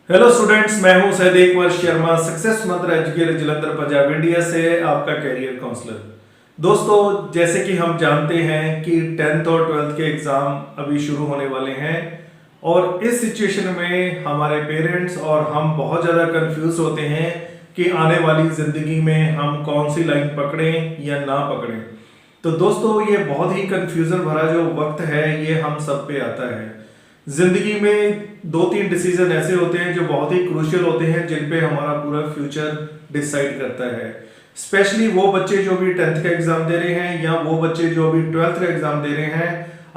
Hello students, मैं हूं Sahdev Kumar Sharma, success मंत्र एजुकेटर जलंधर पंजाब इंडिया से आपका कैरियर काउंसलर। दोस्तों, जैसे कि हम जानते हैं कि 10th और 12th के एग्जाम अभी शुरू होने वाले हैं और इस सिचुएशन में हमारे पेरेंट्स और हम बहुत ज़्यादा कंफ्यूज होते हैं कि आने वाली ज़िंदगी में हम कौन सी लाइन पकड़ें या ना पकड़ें। तो दोस्तों, ये बहुत ही कंफ्यूजन भरा जो वक्त है ये हम सब पे आता है। जिंदगी में दो तीन डिसीजन ऐसे होते हैं जो बहुत ही क्रूशियल होते हैं, जिन पे हमारा पूरा फ्यूचर डिसाइड करता है। स्पेशली वो बच्चे जो भी 10th का एग्जाम दे रहे हैं या वो बच्चे जो अभी 12th का एग्जाम दे रहे हैं,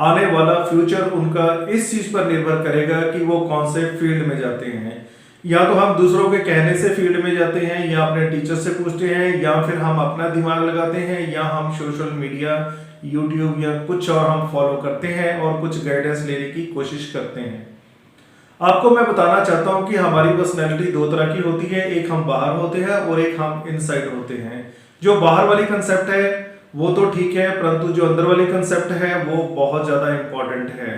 आने वाला फ्यूचर उनका इस चीज पर निर्भर करेगा कि वो कौन से फील्ड में जाते हैं। या तो हम दूसरों के कहने से फील्ड में जाते हैं, या अपने टीचर से पूछते हैं, या फिर हम अपना दिमाग लगाते हैं, या हम सोशल मीडिया, यूट्यूब या कुछ और हम फॉलो करते हैं और कुछ गाइडेंस लेने की कोशिश करते हैं। आपको मैं बताना चाहता हूं कि हमारी पर्सनैलिटी दो तरह की होती है, एक हम बाहर होते हैं और एक हम इनसाइड होते हैं। जो बाहर वाली कंसेप्ट है वो तो ठीक है, परंतु जो अंदर वाली कंसेप्ट है वो बहुत ज्यादा इंपॉर्टेंट है।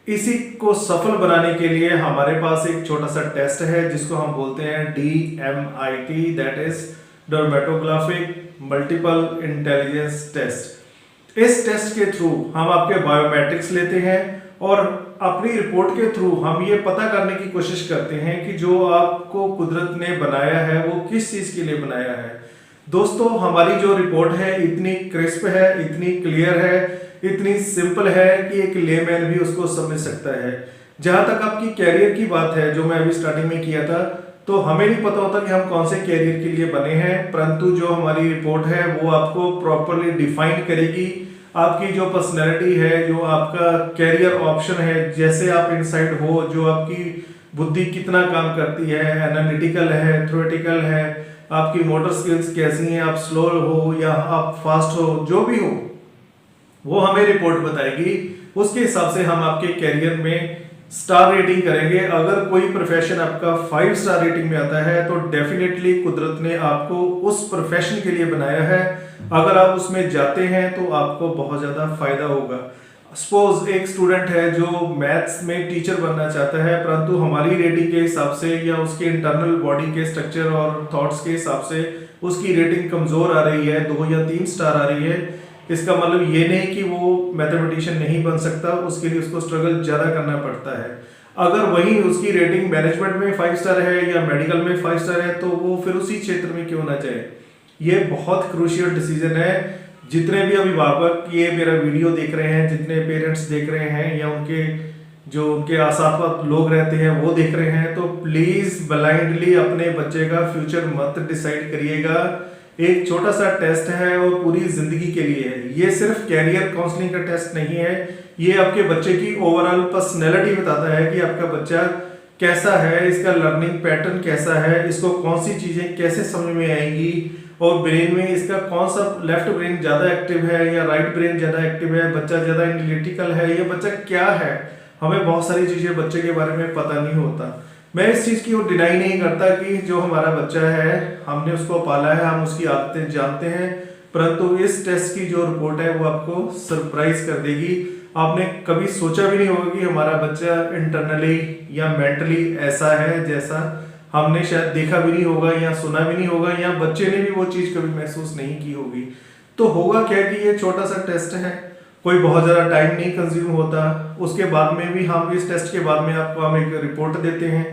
इसी को सफल बनाने के लिए हमारे पास एक छोटा सा टेस्ट है जिसको हम बोलते हैं DMIT, that is dermatographic multiple intelligence test. इस टेस्ट के थ्रू हम आपके बायोमेट्रिक्स लेते हैं और अपनी रिपोर्ट के थ्रू हम ये पता करने की कोशिश करते हैं कि जो आपको कुदरत ने बनाया है वो किस चीज के लिए बनाया है। दोस्तों, हमारी जो रिपोर्ट है इतनी क्रिस्प है, इतनी क्लियर है, इतनी सिंपल है कि एक लेमैन भी उसको समझ सकता है। जहां तक आपकी कैरियर की बात है, जो मैं अभी स्टार्टिंग में किया था, तो हमें नहीं पता होता कि हम कौन से कैरियर के लिए बने हैं, परंतु जो हमारी रिपोर्ट है वो आपको प्रॉपरली डिफाइन करेगी। आपकी जो पर्सनैलिटी है, जो आपका कैरियर ऑप्शन है, जैसे आप इनसाइड हो, जो आपकी बुद्धि कितना काम करती है, एनालिटिकल है, थ्योरेटिकल है, आपकी मोटर स्किल्स कैसी हैं, आप स्लो हो या आप फास्ट हो, जो भी हो वो हमें रिपोर्ट बताएगी। उसके हिसाब से हम आपके कैरियर में स्टार रेटिंग करेंगे। अगर कोई प्रोफेशन आपका 5 स्टार रेटिंग में आता है तो डेफिनेटली कुदरत ने आपको उस प्रोफेशन के लिए बनाया है। अगर आप उसमें जाते हैं तो आपको बहुत ज्यादा फायदा होगा। सपोज एक स्टूडेंट है जो मैथ्स में टीचर बनना चाहता है, परंतु हमारी रेटिंग के हिसाब से या उसके इंटरनल बॉडी के स्ट्रक्चर और थॉट्स के हिसाब से उसकी रेटिंग कमजोर आ रही है, 2 या 3 स्टार आ रही है। इसका मतलब ये नहीं कि वो मैथमेटिशियन नहीं बन सकता, उसके लिए उसको स्ट्रगल ज्यादा करना पड़ता है। अगर वही उसकी रेटिंग मैनेजमेंट में 5 स्टार है या मेडिकल में 5 स्टार है, तो वो फिर उसी क्षेत्र में क्यों ना जाए। ये बहुत क्रूशियल डिसीजन है। जितने भी अभिभावक ये मेरा वीडियो देख रहे हैं, जितने पेरेंट्स देख रहे हैं या उनके आसपास लोग रहते हैं वो देख रहे हैं, तो प्लीज ब्लाइंडली अपने बच्चे का फ्यूचर मत डिसाइड करिएगा। एक छोटा सा टेस्ट है और पूरी जिंदगी के लिए है। ये सिर्फ कैरियर काउंसलिंग का टेस्ट नहीं है, ये आपके बच्चे की ओवरऑल पर्सनैलिटी बताता है कि आपका बच्चा कैसा है, इसका लर्निंग पैटर्न कैसा है, इसको कौन सी चीजें कैसे समझ में आएंगी, और ब्रेन में इसका कौन सा लेफ्ट ब्रेन ज्यादा एक्टिव है या राइट ब्रेन ज्यादा एक्टिव है, बच्चा ज्यादा एनालिटिकल है, ये बच्चा क्या है। हमें बहुत सारी चीजें बच्चे के बारे में पता नहीं होता। मैं इस चीज की वो डिनाई नहीं करता कि जो हमारा बच्चा है हमने उसको पाला है, हम उसकी आदतें जानते हैं, परंतु इस टेस्ट की जो रिपोर्ट है वो आपको सरप्राइज कर देगी। आपने कभी सोचा भी नहीं होगा कि हमारा बच्चा इंटरनली या मेंटली ऐसा है जैसा हमने शायद देखा भी नहीं होगा या सुना भी नहीं होगा, या बच्चे ने भी वो चीज कभी महसूस नहीं की होगी। तो होगा क्या कि ये छोटा सा टेस्ट है, कोई बहुत ज्यादा टाइम नहीं कंज्यूम होता। उसके बाद में भी हम इस टेस्ट के बाद में आपको हम एक रिपोर्ट देते हैं,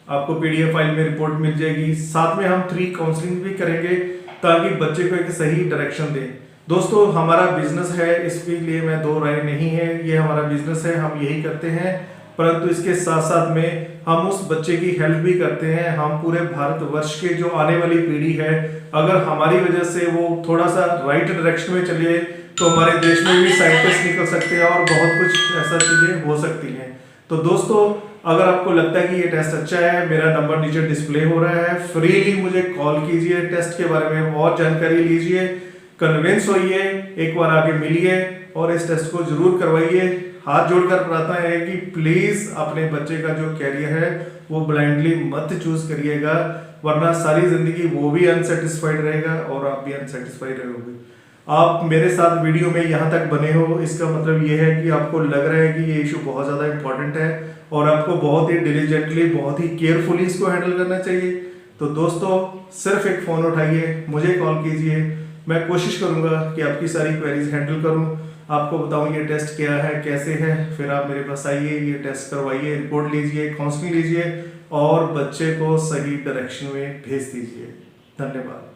आपको PDF फाइल में रिपोर्ट मिल जाएगी। साथ में हम 3 काउंसलिंग भी करेंगे ताकि बच्चे को एक सही डायरेक्शन दें। दोस्तों, हमारा बिजनेस है, इसके लिए मैं दो राय नहीं है, ये हमारा बिजनेस है, हम यही करते हैं, परंतु इसके साथ साथ में हम उस बच्चे की हेल्प भी करते हैं। हम पूरे भारतवर्ष के जो आने वाली पीढ़ी है, अगर हमारी वजह से वो थोड़ा सा राइट डायरेक्शन में चलिए तो हमारे देश में भी साइंटिस्ट निकल सकते हैं और बहुत कुछ ऐसा चीजें हो सकती हैं। तो दोस्तों, अगर आपको लगता है कि ये टेस्ट अच्छा है, मेरा नंबर नीचे डिस्प्ले हो रहा है, फ्रीली मुझे कॉल कीजिए, टेस्ट के बारे में और जानकारी लीजिए, कन्विंस होइए, एक बार आगे मिलिए और इस टेस्ट को जरूर करवाइए। हाथ जोड़कर प्रार्थना है कि प्लीज अपने बच्चे का जो कैरियर है वो ब्लाइंडली मत चूज करिएगा, वरना सारी जिंदगी वो भी अनसेटिस्फाइड रहेगा और आप भी अनसेटिस्फाइड रहोगे। आप मेरे साथ वीडियो में यहाँ तक बने हो, इसका मतलब ये है कि आपको लग रहा है कि ये इशू बहुत ज़्यादा इंपॉर्टेंट है और आपको बहुत ही डिलीजेंटली, बहुत ही केयरफुली इसको हैंडल करना चाहिए। तो दोस्तों, सिर्फ एक फ़ोन उठाइए, मुझे कॉल कीजिए, मैं कोशिश करूँगा कि आपकी सारी क्वेरीज हैंडल करूँ, आपको बताऊँ ये टेस्ट क्या है, कैसे है, फिर आप मेरे पास आइए, ये टेस्ट करवाइए, रिपोर्ट लीजिए, काउंसलिंग लीजिए और बच्चे को सही डायरेक्शन में भेज दीजिए। धन्यवाद।